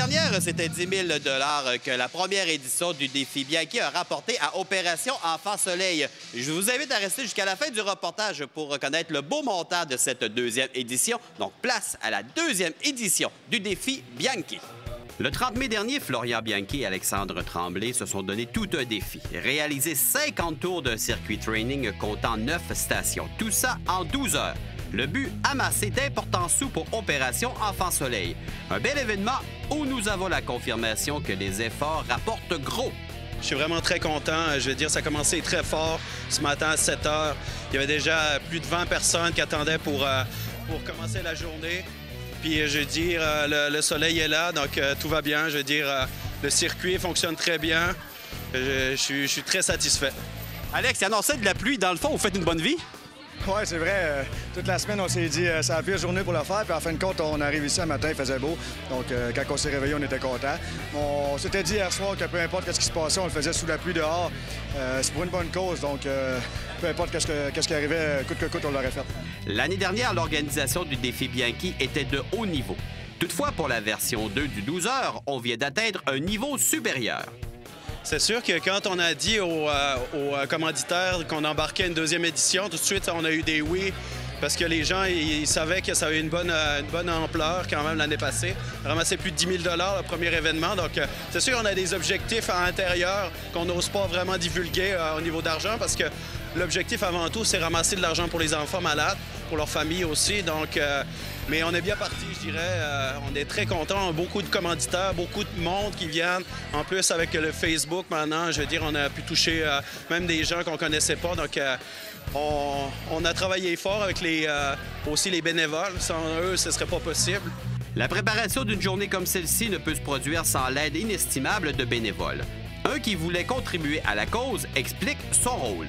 dernière, c'était 10 000 que la première édition du défi Bianchi a rapporté à Opération Enfant Soleil. Je vous invite à rester jusqu'à la fin du reportage pour reconnaître le beau montant de cette deuxième édition. Donc, place à la deuxième édition du défi Bianchi. Le 30 mai dernier, Florian Bianchi et Alexandre Tremblay se sont donné tout un défi. Réaliser 50 tours d'un circuit training comptant 9 stations. Tout ça en 12 heures. Le but, amasser d'importants sous pour Opération Enfant Soleil. Un bel événement où nous avons la confirmation que les efforts rapportent gros. Je suis vraiment très content. Je veux dire, ça a commencé très fort ce matin à 7 heures. Il y avait déjà plus de 20 personnes qui attendaient pour commencer la journée. Puis, je veux dire, le soleil est là, donc tout va bien. Je veux dire, le circuit fonctionne très bien. Je suis très satisfait. Alex, il annonçait de la pluie. Dans le fond, vous faites une bonne vie? Oui, c'est vrai. Toute la semaine, on s'est dit c'est la pire journée pour le faire. Puis en fin de compte, on arrive ici un matin, il faisait beau. Donc, quand on s'est réveillé, on était contents. On s'était dit hier soir que peu importe ce qui se passait, on le faisait sous la pluie dehors. C'est pour une bonne cause. Donc, peu importe qu'est-ce qui arrivait, coûte que coûte, on l'aurait fait. L'année dernière, l'organisation du défi Bianchi était de haut niveau. Toutefois, pour la version 2 du 12 heures, on vient d'atteindre un niveau supérieur. C'est sûr que quand on a dit aux commanditaires qu'on embarquait une deuxième édition, tout de suite, on a eu des oui, parce que les gens, ils savaient que ça avait une bonne ampleur quand même l'année passée. On a ramassé plus de 10 000 le premier événement. Donc, c'est sûr qu'on a des objectifs à l'intérieur qu'on n'ose pas vraiment divulguer au niveau d'argent, parce que l'objectif avant tout, c'est ramasser de l'argent pour les enfants malades, pour leur famille aussi. Donc, mais on est bien parti, je dirais. On est très contents. Beaucoup de commanditaires, beaucoup de monde qui viennent. En plus, avec le Facebook maintenant, je veux dire, on a pu toucher même des gens qu'on ne connaissait pas. Donc, on a travaillé fort avec aussi les bénévoles. Sans eux, ce ne serait pas possible. La préparation d'une journée comme celle-ci ne peut se produire sans l'aide inestimable de bénévoles. Un qui voulait contribuer à la cause explique son rôle.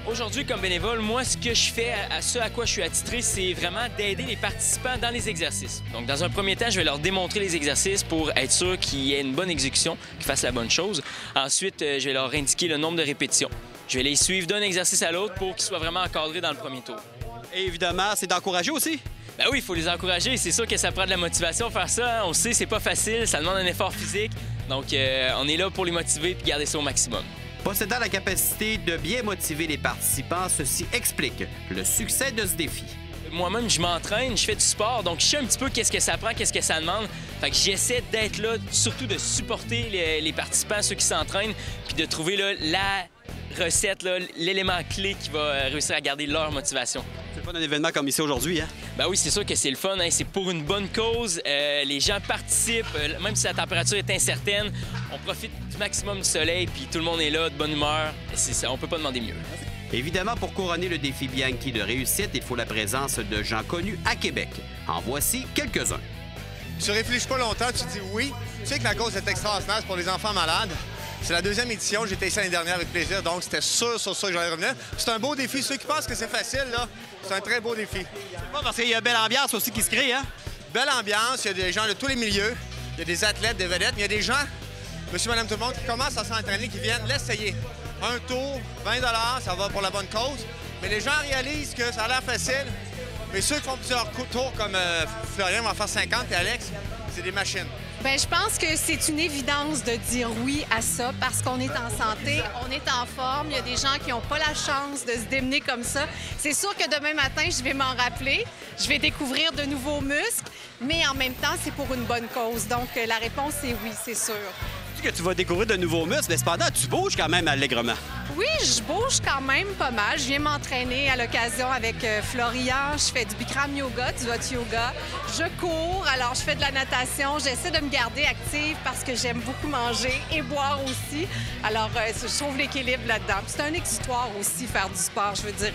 Aujourd'hui, comme bénévole, moi, ce que je fais, ce à quoi je suis attitré, c'est vraiment d'aider les participants dans les exercices. Donc, dans un premier temps, je vais leur démontrer les exercices pour être sûr qu'il y ait une bonne exécution, qu'ils fassent la bonne chose. Ensuite, je vais leur indiquer le nombre de répétitions. Je vais les suivre d'un exercice à l'autre pour qu'ils soient vraiment encadrés dans le premier tour. Et évidemment, c'est d'encourager aussi. Ben oui, il faut les encourager. C'est sûr que ça prend de la motivation faire ça. On le sait, c'est pas facile, ça demande un effort physique. Donc, on est là pour les motiver et garder ça au maximum. Possédant la capacité de bien motiver les participants, ceci explique le succès de ce défi. Moi-même, je m'entraîne, je fais du sport, donc je sais un petit peu qu'est-ce que ça prend, qu'est-ce que ça demande. Fait que j'essaie d'être là, surtout de supporter les participants, ceux qui s'entraînent, puis de trouver là, la recette, l'élément clé qui va réussir à garder leur motivation. C'est pas un événement comme ici aujourd'hui, hein? Ben oui, c'est sûr que c'est le fun, hein? C'est pour une bonne cause. Les gens participent, même si la température est incertaine, on profite du maximum du soleil, puis tout le monde est là, de bonne humeur. On peut pas demander mieux. Évidemment, pour couronner le défi Bianchi de réussite, il faut la présence de gens connus à Québec. En voici quelques-uns. Tu réfléchis pas longtemps, tu dis oui. Tu sais que la cause est extraordinaire pour les enfants malades. C'est la deuxième édition, j'étais ici l'année dernière avec plaisir, donc c'était sûr sur ça que j'allais revenir. C'est un beau défi. Ceux qui pensent que c'est facile, là, c'est un très beau défi. C'est pas parce qu'il y a une belle ambiance aussi qui se crée, hein? Belle ambiance, il y a des gens de tous les milieux, il y a des athlètes, des vedettes, mais il y a des gens, monsieur, madame, tout le monde, qui commencent à s'entraîner, qui viennent l'essayer. Un tour, 20 ça va pour la bonne cause, mais les gens réalisent que ça a l'air facile. Mais ceux qui font plusieurs tours, comme Florian va en faire 50 et Alex, c'est des machines. Bien, je pense que c'est une évidence de dire oui à ça parce qu'on est en santé, on est en forme. Il y a des gens qui n'ont pas la chance de se démener comme ça. C'est sûr que demain matin, je vais m'en rappeler. Je vais découvrir de nouveaux muscles, mais en même temps, c'est pour une bonne cause. Donc, la réponse est oui, c'est sûr. Tu dis que tu vas découvrir de nouveaux muscles, mais cependant, tu bouges quand même allègrement. Oui, je bouge quand même pas mal. Je viens m'entraîner à l'occasion avec Florian. Je fais du Bikram yoga, du hot yoga. Je cours, alors je fais de la natation. J'essaie de me garder active parce que j'aime beaucoup manger et boire aussi. Alors, je trouve l'équilibre là-dedans. Puis c'est un exutoire aussi, faire du sport. Je veux dire,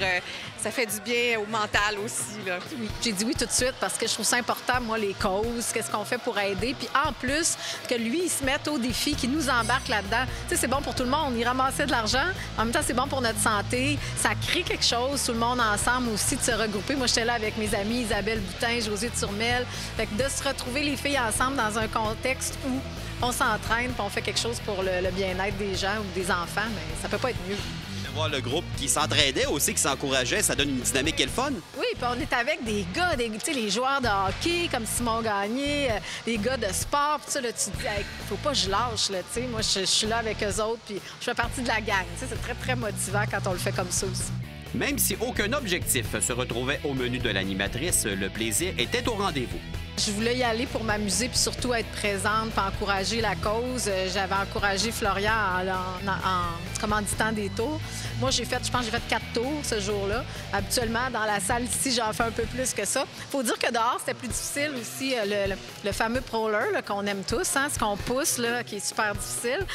ça fait du bien au mental aussi, là. Oui, j'ai dit oui tout de suite parce que je trouve ça important, moi, les causes, qu'est-ce qu'on fait pour aider. Puis en plus, que lui, il se mette au défi, qu'il nous embarque là-dedans. Tu sais, c'est bon pour tout le monde. Il ramassait de l'argent. En même temps, c'est bon pour notre santé. Ça crée quelque chose, tout le monde ensemble aussi, de se regrouper. Moi, j'étais là avec mes amis Isabelle Boutin, Josée Turmel. Fait que de se retrouver les filles ensemble dans un contexte où on s'entraîne puis on fait quelque chose pour le bien-être des gens ou des enfants, mais ça peut pas être mieux. Voir le groupe qui s'entraidait aussi, qui s'encourageait, ça donne une dynamique et le fun. Oui, puis on est avec des gars, tu sais, les joueurs de hockey comme Simon Gagné, les gars de sport, puis ça, là, tu te dis, hey, faut pas que je lâche, là, tu sais. Moi, je suis là avec eux autres, puis je fais partie de la gang. Tu sais, c'est très, très motivant quand on le fait comme ça aussi. Même si aucun objectif se retrouvait au menu de l'animatrice, le plaisir était au rendez-vous. Je voulais y aller pour m'amuser puis surtout être présente puis encourager la cause. J'avais encouragé Florian en commanditant des tours. Moi, je pense que j'ai fait 4 tours ce jour-là. Habituellement, dans la salle ici, j'en fais un peu plus que ça. Il faut dire que dehors, c'était plus difficile aussi. Le fameux Prowler là, qu'on aime tous, hein, ce qu'on pousse, là, qui est super difficile.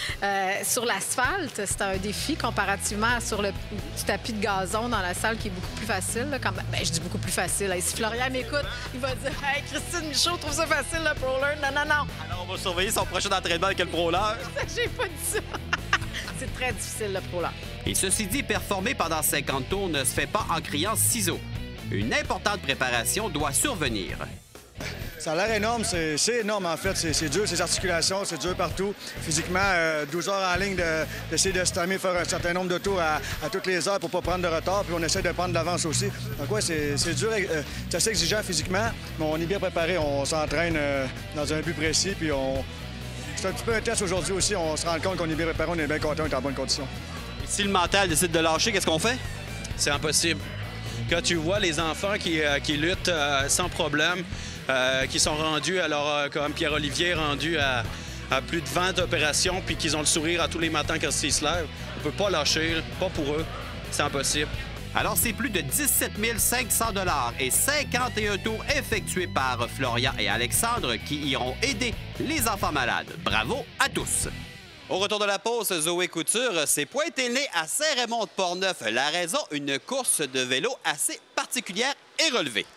Sur l'asphalte, c'est un défi comparativement sur le tapis de gazon dans la salle qui est beaucoup plus facile. Là, je dis beaucoup plus facile. Hey, si Florian m'écoute, il va dire « Hey, Christine Michaud, trouve ça facile, le Prowler. » Non, non, non. Alors, on va surveiller son prochain entraînement avec le Prowler. J'ai pas dit ça. C'est très difficile, le Prowler. Et ceci dit, performer pendant 50 tours ne se fait pas en criant ciseaux. Une importante préparation doit survenir. Ça a l'air énorme, c'est énorme en fait. C'est dur, ces articulations, c'est dur partout. Physiquement, 12 heures en ligne d'essayer de se tamer, faire un certain nombre de tours à toutes les heures pour pas prendre de retard, puis on essaie de prendre de l'avance aussi. Donc ouais, c'est dur, c'est assez exigeant physiquement, mais on est bien préparé, on s'entraîne dans un but précis, puis c'est un petit peu un test aujourd'hui aussi, on se rend compte qu'on est bien préparé, on est bien content, on est en bonne condition. Et si le mental décide de lâcher, qu'est-ce qu'on fait? C'est impossible. Quand tu vois les enfants qui luttent sans problème, qui sont rendus, alors comme Pierre-Olivier est rendu à plus de 20 opérations, puis qu'ils ont le sourire à tous les matins quand ils se lèvent, on peut pas lâcher, pas pour eux. C'est impossible. Alors, c'est plus de 17 500 $ et 51 tours effectués par Florian et Alexandre qui iront aider les enfants malades. Bravo à tous! Au retour de la pause, Zoé Couture s'est pointée le nez à Saint-Raymond-de-Portneuf. La raison, une course de vélo assez particulière et relevée.